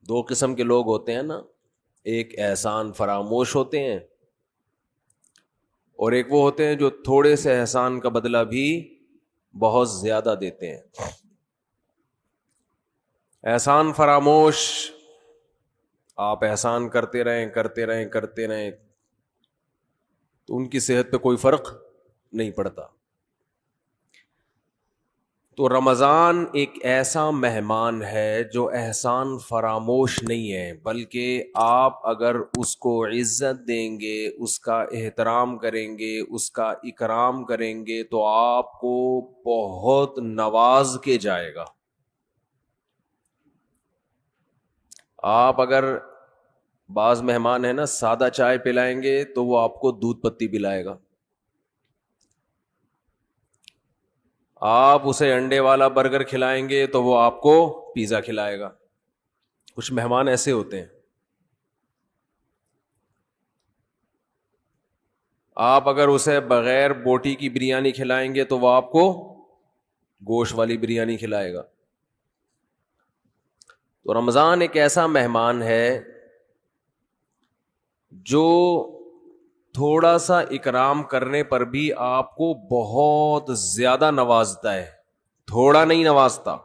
دو قسم کے لوگ ہوتے ہیں نا، ایک احسان فراموش ہوتے ہیں، اور ایک وہ ہوتے ہیں جو تھوڑے سے احسان کا بدلہ بھی بہت زیادہ دیتے ہیں۔ احسان فراموش، آپ احسان کرتے رہیں کرتے رہیں کرتے رہیں تو ان کی صحت پہ کوئی فرق نہیں پڑتا۔ تو رمضان ایک ایسا مہمان ہے جو احسان فراموش نہیں ہے، بلکہ آپ اگر اس کو عزت دیں گے، اس کا احترام کریں گے، اس کا اکرام کریں گے تو آپ کو بہت نواز کے جائے گا۔ آپ اگر بعض مہمان ہیں نا سادہ چائے پلائیں گے تو وہ آپ کو دودھ پتی پلائے گا، آپ اسے انڈے والا برگر کھلائیں گے تو وہ آپ کو پیزا کھلائے گا۔ کچھ مہمان ایسے ہوتے ہیں۔ آپ اگر اسے بغیر بوٹی کی بریانی کھلائیں گے تو وہ آپ کو گوشت والی بریانی کھلائے گا۔ تو رمضان ایک ایسا مہمان ہے جو تھوڑا سا اکرام کرنے پر بھی آپ کو بہت زیادہ نوازتا ہے، تھوڑا نہیں نوازتا۔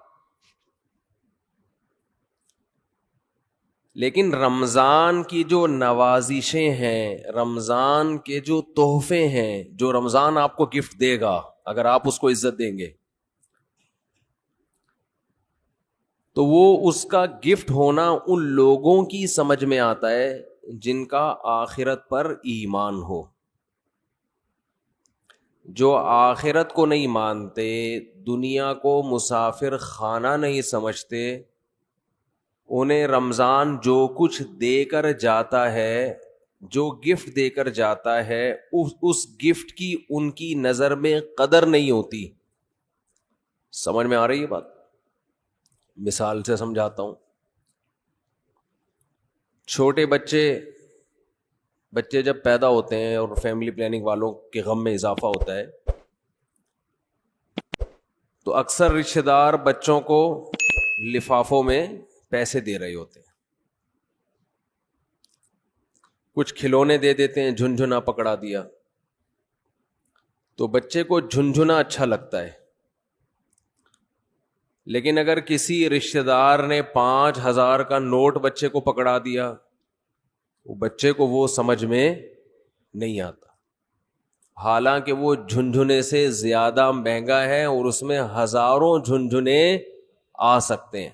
لیکن رمضان کی جو نوازشیں ہیں، رمضان کے جو تحفے ہیں، جو رمضان آپ کو گفٹ دے گا اگر آپ اس کو عزت دیں گے، تو وہ اس کا گفٹ ہونا ان لوگوں کی سمجھ میں آتا ہے جن کا آخرت پر ایمان ہو۔ جو آخرت کو نہیں مانتے، دنیا کو مسافر خانہ نہیں سمجھتے، انہیں رمضان جو کچھ دے کر جاتا ہے، جو گفٹ دے کر جاتا ہے، اس گفٹ کی ان کی نظر میں قدر نہیں ہوتی۔ سمجھ میں آ رہی ہے بات؟ مثال سے سمجھاتا ہوں۔ چھوٹے بچے جب پیدا ہوتے ہیں اور فیملی پلاننگ والوں کے غم میں اضافہ ہوتا ہے تو اکثر رشتہ دار بچوں کو لفافوں میں پیسے دے رہے ہوتے ہیں، کچھ کھلونے دے دیتے ہیں، جھنجھنا پکڑا دیا، تو بچے کو جھنجھنا اچھا لگتا ہے۔ لیکن اگر کسی رشتہ دار نے 5,000 کا نوٹ بچے کو پکڑا دیا، وہ بچے کو وہ سمجھ میں نہیں آتا، حالانکہ وہ جھنجھنے سے زیادہ مہنگا ہے اور اس میں ہزاروں جھنجھنے آ سکتے ہیں۔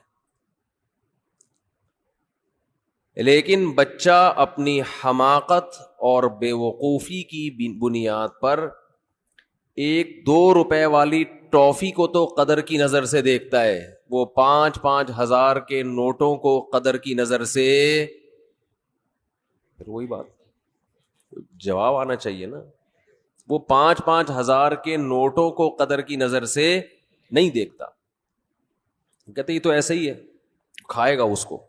لیکن بچہ اپنی حماقت اور بے وقوفی کی بنیاد پر 1-2 روپے والی ٹافی کو تو قدر کی نظر سے دیکھتا ہے، وہ 5,000 کے نوٹوں کو قدر کی نظر سے، پھر وہی بات جواب آنا چاہیے نا، وہ 5,000 کے نوٹوں کو قدر کی نظر سے نہیں دیکھتا، کہتے یہ تو ایسا ہی ہے، کھائے گا اس کو۔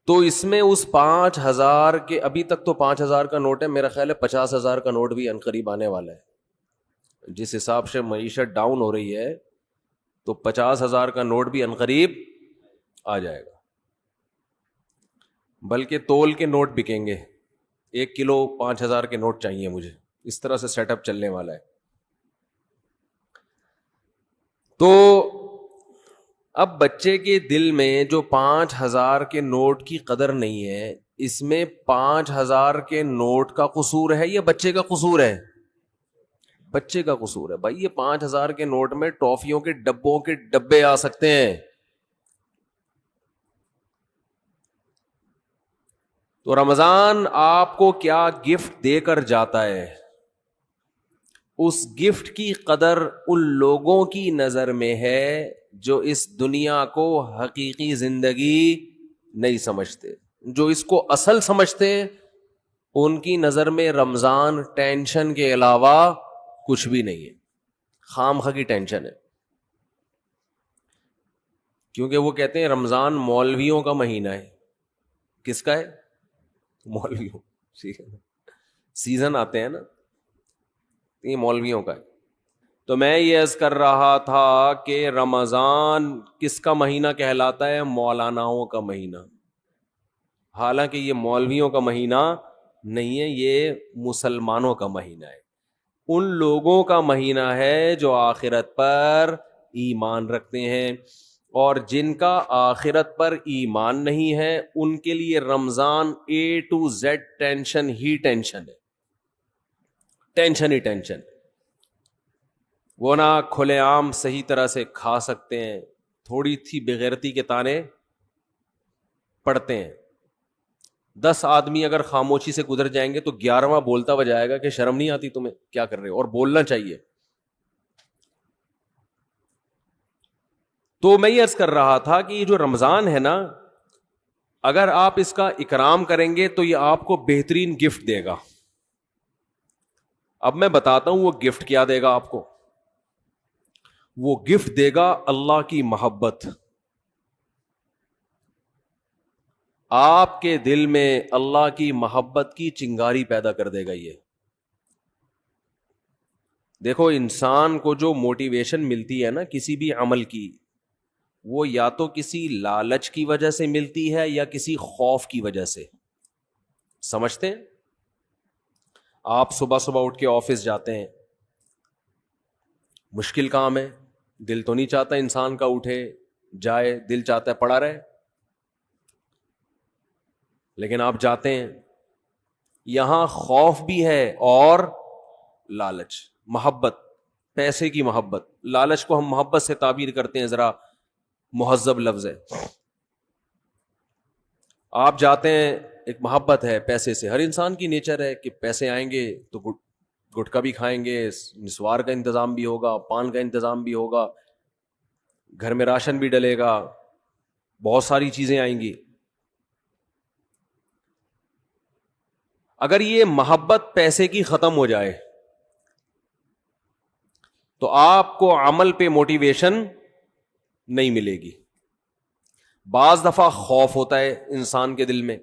تو اس میں اس 5,000 کے، ابھی تک تو 5,000 کا نوٹ ہے، میرا خیال ہے 50,000 کا نوٹ بھی عنقریب آنے والا ہے۔ جس حساب سے معیشت ڈاؤن ہو رہی ہے تو 50,000 کا نوٹ بھی عنقریب آ جائے گا، بلکہ تول کے نوٹ بکیں گے، 1 کلو 5,000 کے نوٹ چاہیے مجھے، اس طرح سے سیٹ اپ چلنے والا ہے۔ تو اب بچے کے دل میں جو 5,000 کے نوٹ کی قدر نہیں ہے، اس میں 5,000 کے نوٹ کا قصور ہے یا بچے کا قصور ہے؟ بچے کا قصور ہے۔ بھائی یہ 5,000 کے نوٹ میں ٹافیوں کے ڈبوں کے ڈبے آ سکتے ہیں۔ تو رمضان آپ کو کیا گفٹ دے کر جاتا ہے، اس گفٹ کی قدر ان لوگوں کی نظر میں ہے جو اس دنیا کو حقیقی زندگی نہیں سمجھتے۔ جو اس کو اصل سمجھتے ان کی نظر میں رمضان ٹینشن کے علاوہ کچھ بھی نہیں ہے، خام خواہ کی ٹینشن ہے۔ کیونکہ وہ کہتے ہیں رمضان مولویوں کا مہینہ ہے۔ کس کا ہے؟ مولویوں، ٹھیک ہے، سیزن آتے ہیں نا، یہ مولویوں کا ہے۔ تو میں یہ عرض کر رہا تھا کہ رمضان کس کا مہینہ کہلاتا ہے؟ مولاناؤں کا مہینہ. حالانکہ یہ مولویوں کا مہینہ نہیں ہے، یہ مسلمانوں کا مہینہ ہے. ان لوگوں کا مہینہ ہے جو آخرت پر ایمان رکھتے ہیں، اور جن کا آخرت پر ایمان نہیں ہے ان کے لیے رمضان A to Z tension he tension ہے، ٹینشن ہی ٹینشن. وہ نہ کھلے عام صحیح طرح سے کھا سکتے ہیں، تھوڑی سی بغیرتی کے تانے پڑتے ہیں. 10 آدمی اگر خاموشی سے گزر جائیں گے تو 11واں بولتا ہوا جائے گا کہ شرم نہیں آتی تمہیں، کیا کر رہے ہو، اور بولنا چاہیے. تو میں یہ عرض کر رہا تھا کہ یہ جو رمضان ہے نا، اگر آپ اس کا اکرام کریں گے تو یہ آپ کو بہترین گفٹ دے گا. اب میں بتاتا ہوں وہ گفٹ کیا دے گا آپ کو. وہ گفٹ دے گا اللہ کی محبت. آپ کے دل میں اللہ کی محبت کی چنگاری پیدا کر دے گا. یہ دیکھو، انسان کو جو موٹیویشن ملتی ہے نا کسی بھی عمل کی، وہ یا تو کسی لالچ کی وجہ سے ملتی ہے یا کسی خوف کی وجہ سے. سمجھتے ہیں؟ آپ صبح صبح اٹھ کے آفس جاتے ہیں، مشکل کام ہے، دل تو نہیں چاہتا انسان کا اٹھے جائے، دل چاہتا ہے پڑا رہے، لیکن آپ جاتے ہیں. یہاں خوف بھی ہے اور لالچ، محبت، پیسے کی محبت. لالچ کو ہم محبت سے تعبیر کرتے ہیں، ذرا مہذب لفظ ہے. آپ جاتے ہیں، ایک محبت ہے پیسے سے، ہر انسان کی نیچر ہے کہ پیسے آئیں گے تو گٹکا بھی کھائیں گے، نسوار کا انتظام بھی ہوگا، پان کا انتظام بھی ہوگا، گھر میں راشن بھی ڈلے گا، بہت ساری چیزیں آئیں گی. اگر یہ محبت پیسے کی ختم ہو جائے تو آپ کو عمل پہ موٹیویشن نہیں ملے گی. بعض دفعہ خوف ہوتا ہے انسان کے دل میں.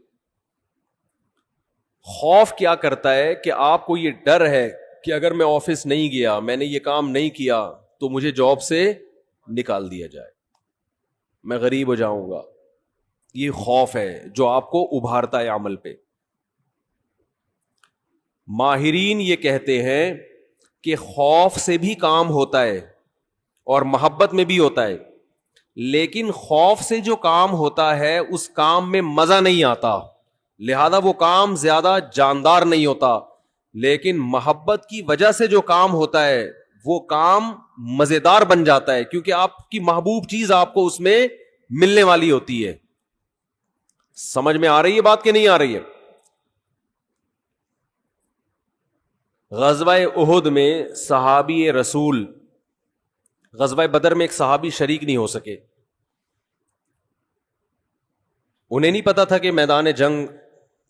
خوف کیا کرتا ہے کہ آپ کو یہ ڈر ہے کہ اگر میں آفس نہیں گیا، میں نے یہ کام نہیں کیا تو مجھے جاب سے نکال دیا جائے، میں غریب ہو جاؤں گا. یہ خوف ہے جو آپ کو ابھارتا ہے عمل پہ. ماہرین یہ کہتے ہیں کہ خوف سے بھی کام ہوتا ہے اور محبت میں بھی ہوتا ہے، لیکن خوف سے جو کام ہوتا ہے اس کام میں مزہ نہیں آتا، لہذا وہ کام زیادہ جاندار نہیں ہوتا. لیکن محبت کی وجہ سے جو کام ہوتا ہے وہ کام مزیدار بن جاتا ہے، کیونکہ آپ کی محبوب چیز آپ کو اس میں ملنے والی ہوتی ہے. سمجھ میں آ رہی ہے بات کہ نہیں آ رہی ہے؟ غزوہ احد میں صحابی رسول، غزوہ بدر میں ایک صحابی شریک نہیں ہو سکے. انہیں نہیں پتا تھا کہ میدان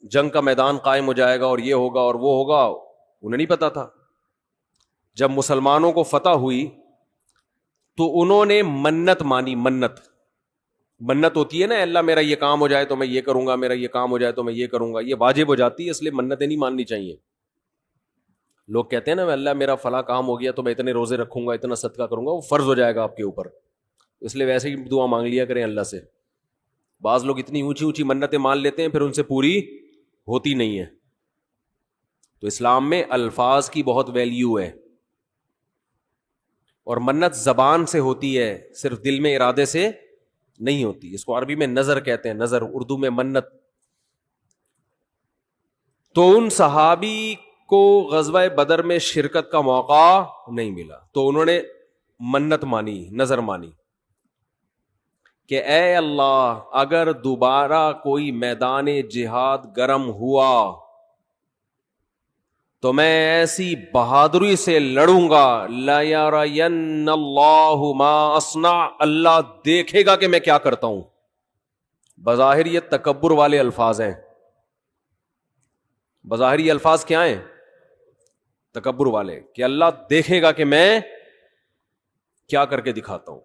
جنگ کا میدان قائم ہو جائے گا اور یہ ہوگا اور وہ ہوگا، انہیں نہیں پتا تھا. جب مسلمانوں کو فتح ہوئی تو انہوں نے منت مانی. منت ہوتی ہے نا، اللہ میرا یہ کام ہو جائے تو میں یہ کروں گا، میرا یہ کام ہو جائے تو میں یہ کروں گا. یہ واجب ہو جاتی ہے، اس لیے منتیں نہیں ماننی چاہیے. لوگ کہتے ہیں نا اللہ میرا فلاں کام ہو گیا تو میں اتنے روزے رکھوں گا، اتنا صدقہ کروں گا، وہ فرض ہو جائے گا آپ کے اوپر، اس لیے ویسے ہی دعا مانگ لیا کریں اللہ سے. بعض لوگ اتنی اونچی اونچی منتیں مان لیتے ہیں پھر ان سے پوری ہوتی نہیں ہے. تو اسلام میں الفاظ کی بہت ویلیو ہے، اور منت زبان سے ہوتی ہے، صرف دل میں ارادے سے نہیں ہوتی. اس کو عربی میں نظر کہتے ہیں، نظر، اردو میں منت. تو ان صحابی کو غزوہ بدر میں شرکت کا موقع نہیں ملا تو انہوں نے منت مانی، نظر مانی کہ اے اللہ اگر دوبارہ کوئی میدان جہاد گرم ہوا تو میں ایسی بہادری سے لڑوں گا، لَيَرَيَنَّ اللَّهُ مَا أَصْنَعُ، اللہ دیکھے گا کہ میں کیا کرتا ہوں. بظاہر یہ تکبر والے الفاظ ہیں. بظاہر یہ الفاظ کیا ہیں؟ تکبر والے، کہ اللہ دیکھے گا کہ میں کیا کر کے دکھاتا ہوں.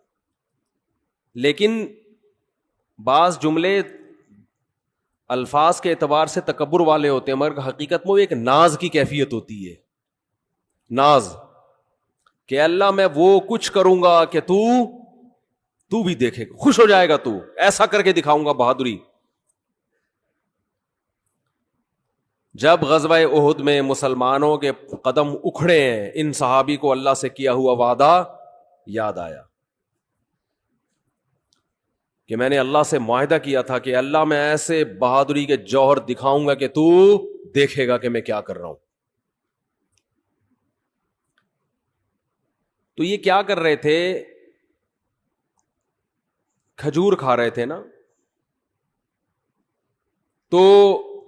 لیکن بعض جملے الفاظ کے اعتبار سے تکبر والے ہوتے ہیں، مگر حقیقت میں وہ ایک ناز کی کیفیت ہوتی ہے. ناز کہ اللہ میں وہ کچھ کروں گا کہ تو بھی دیکھے گا، خوش ہو جائے گا، تو ایسا کر کے دکھاؤں گا بہادری. جب غزوہ احد میں مسلمانوں کے قدم اکھڑے ہیں، ان صحابی کو اللہ سے کیا ہوا وعدہ یاد آیا کہ میں نے اللہ سے معاہدہ کیا تھا کہ اللہ میں ایسے بہادری کے جوہر دکھاؤں گا کہ تو دیکھے گا کہ میں کیا کر رہا ہوں. تو یہ کیا کر رہے تھے؟ کھجور کھا رہے تھے نا، تو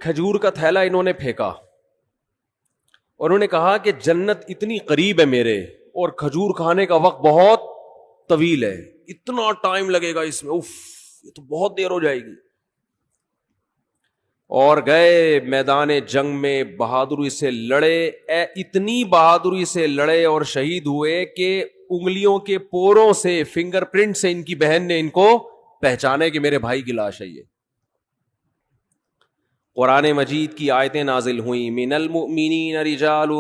کھجور کا تھیلا انہوں نے پھینکا اور انہوں نے کہا کہ جنت اتنی قریب ہے میرے، اور کھجور کھانے کا وقت بہت طویل ہے، اتنا ٹائم لگے گا اس میں، اف یہ تو بہت دیر ہو جائے گی. اور گئے میدان جنگ میں، بہادری سے لڑے، اتنی بہادری سے لڑے اور شہید ہوئے کہ انگلیوں کے پوروں سے، فنگر پرنٹ سے ان کی بہن نے ان کو پہچانے کہ میرے بھائی کی لاش ہے یہ. قرآن مجید کی آیتیں نازل ہوئیں، من المؤمنین رجال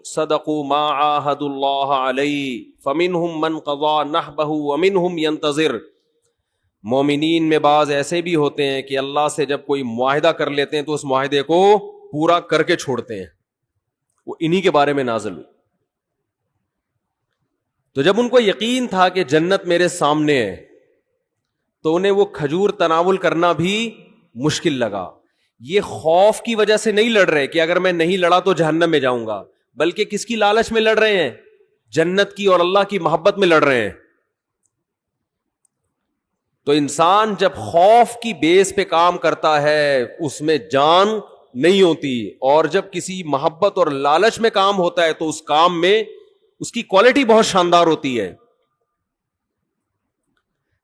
صدقوا ما عاہدوا اللہ علیہ فمنہم من قضى نحبہ ومنہم ینتظر. مومنین میں بعض ایسے بھی ہوتے ہیں کہ اللہ سے جب کوئی معاہدہ کر لیتے ہیں تو اس معاہدے کو پورا کر کے چھوڑتے ہیں، وہ انہی کے بارے میں نازل ہوئی. تو جب ان کو یقین تھا کہ جنت میرے سامنے ہے تو انہیں وہ کھجور تناول کرنا بھی مشکل لگا. یہ خوف کی وجہ سے نہیں لڑ رہے کہ اگر میں نہیں لڑا تو جہنم میں جاؤں گا، بلکہ کس کی لالچ میں لڑ رہے ہیں؟ جنت کی اور اللہ کی محبت میں لڑ رہے ہیں. تو انسان جب خوف کی بیس پہ کام کرتا ہے اس میں جان نہیں ہوتی، اور جب کسی محبت اور لالچ میں کام ہوتا ہے تو اس کام میں اس کی کوالٹی بہت شاندار ہوتی ہے.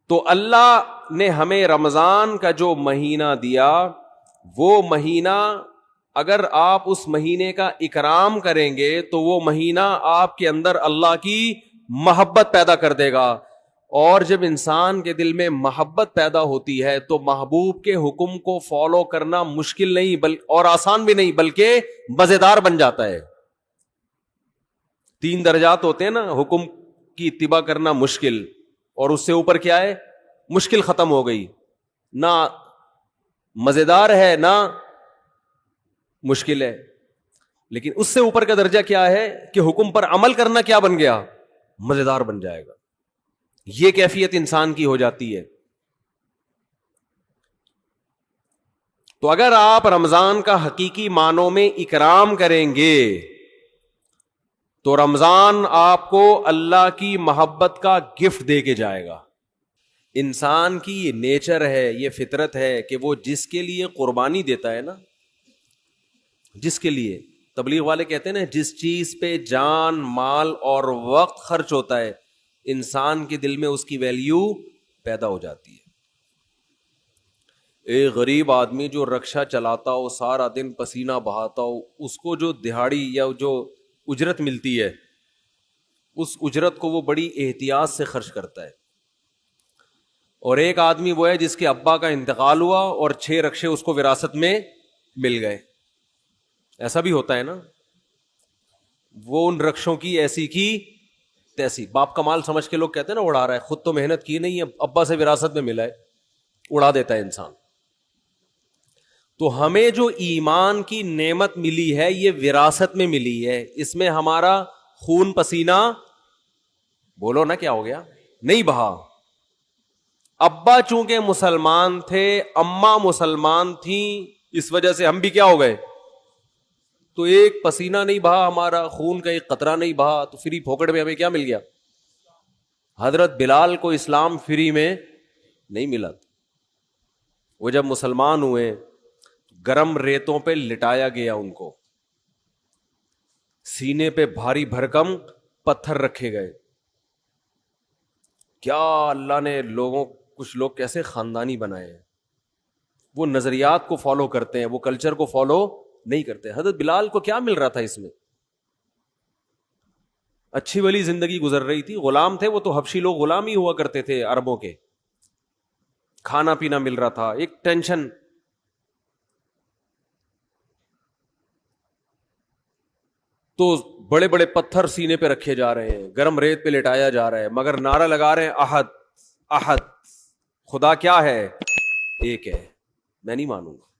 تو اللہ نے ہمیں رمضان کا جو مہینہ دیا، وہ مہینہ اگر آپ اس مہینے کا اکرام کریں گے تو وہ مہینہ آپ کے اندر اللہ کی محبت پیدا کر دے گا. اور جب انسان کے دل میں محبت پیدا ہوتی ہے تو محبوب کے حکم کو فالو کرنا مشکل نہیں اور آسان بھی نہیں، بلکہ مزیدار بن جاتا ہے. 3 درجات ہوتے ہیں نا، حکم کی اتباع کرنا مشکل، اور اس سے اوپر کیا ہے؟ مشکل ختم ہو گئی، نہ مزیدار ہے نہ مشکل ہے. لیکن اس سے اوپر کا درجہ کیا ہے کہ حکم پر عمل کرنا کیا بن گیا؟ مزیدار بن جائے گا. یہ کیفیت انسان کی ہو جاتی ہے. تو اگر آپ رمضان کا حقیقی معنوں میں اکرام کریں گے تو رمضان آپ کو اللہ کی محبت کا گفٹ دے کے جائے گا. انسان کی یہ نیچر ہے، یہ فطرت ہے کہ وہ جس کے لیے قربانی دیتا ہے نا، جس کے لیے، تبلیغ والے کہتے ہیں نا، جس چیز پہ جان، مال اور وقت خرچ ہوتا ہے انسان کے دل میں اس کی ویلیو پیدا ہو جاتی ہے. ایک غریب آدمی جو رکشہ چلاتا ہو، سارا دن پسینہ بہاتا ہو، اس کو جو دہاڑی یا جو اجرت ملتی ہے اس اجرت کو وہ بڑی احتیاط سے خرچ کرتا ہے. اور ایک آدمی وہ ہے جس کے ابا کا انتقال ہوا اور 6 رکشے اس کو وراثت میں مل گئے. ایسا بھی ہوتا ہے نا، وہ ان رکشوں کی ایسی کی تیسی، باپ کا مال سمجھ کے لوگ کہتے ہیں نا اڑا رہا ہے، خود تو محنت کی نہیں ہے، ابا سے وراثت میں ملا ہے، اڑا دیتا ہے انسان. تو ہمیں جو ایمان کی نعمت ملی ہے یہ وراثت میں ملی ہے، اس میں ہمارا خون پسینہ، بولو نا کیا ہو گیا، نہیں بہا. ابا چونکہ مسلمان تھے، اماں مسلمان تھیں، اس وجہ سے ہم بھی کیا ہو گئے، تو ایک پسینہ نہیں بہا ہمارا، خون کا ایک قطرہ نہیں بہا، تو فری پھوکٹ میں ہمیں کیا مل گیا. حضرت بلال کو اسلام فری میں نہیں ملا. وہ جب مسلمان ہوئے گرم ریتوں پہ لٹایا گیا، ان کو سینے پہ بھاری بھرکم پتھر رکھے گئے. کیا اللہ نے کچھ لوگ کیسے خاندانی بنائے ہیں، وہ نظریات کو فالو کرتے ہیں، وہ کلچر کو فالو نہیں کرتے. حضرت بلال کو کیا مل رہا تھا اس میں؟ اچھی والی زندگی گزر رہی تھی، غلام تھے وہ، تو حبشی لوگ غلام ہی ہوا کرتے تھے عربوں کے، کھانا پینا مل رہا تھا، ایک ٹینشن. تو بڑے بڑے پتھر سینے پہ رکھے جا رہے ہیں, گرم ریت پہ لٹایا جا رہا ہے, مگر نعرہ لگا رہے ہیں احد احد, خدا کیا ہے, ایک ہے. میں نہیں مانوں گا.